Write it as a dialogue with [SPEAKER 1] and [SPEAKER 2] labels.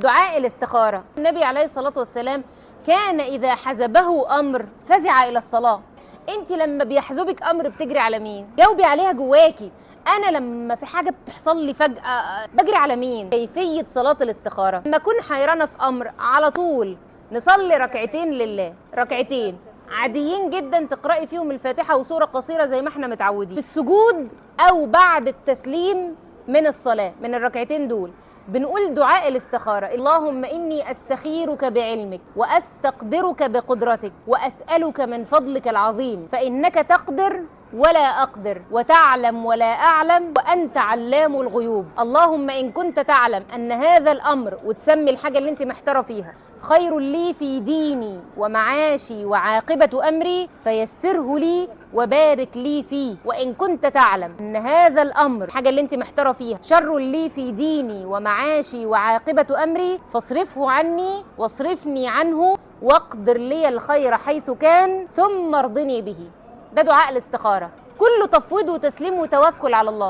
[SPEAKER 1] دعاء الاستخارة. النبي عليه الصلاة والسلام كان إذا حزبه أمر فزع إلى الصلاة. أنت لما بيحزبك أمر بتجري على مين؟ جاوبي عليها جواكي. أنا لما في حاجة بتحصل لي فجأة بجري على مين؟ كيفية صلاة الاستخارة. لما أكون حيرانة في أمر على طول نصلي ركعتين لله، ركعتين عاديين جدا تقرأي فيهم الفاتحة وسورة قصيرة زي ما احنا متعودين، في السجود أو بعد التسليم من الصلاة من الركعتين دول بنقول دعاء الاستخارة: اللهم إني أستخيرك بعلمك وأستقدرك بقدرتك وأسألك من فضلك العظيم فإنك تقدر ولا أقدر وتعلم ولا أعلم وأنت علام الغيوب. اللهم إن كنت تعلم أن هذا الأمر، وتسمي الحاجة اللي انت محتارة فيها، خير لي في ديني ومعاشي وعاقبة أمري فيسره لي وبارك لي فيه. وإن كنت تعلم أن هذا الأمر، حاجة اللي انت محتارة فيها، شر لي في ديني ومعاشي وعاقبة أمري فاصرفه عني واصرفني عنه واقدر لي الخير حيث كان ثم ارضني به. ده دعاء الاستخارة، كله تفويض وتسليم وتوكل على الله.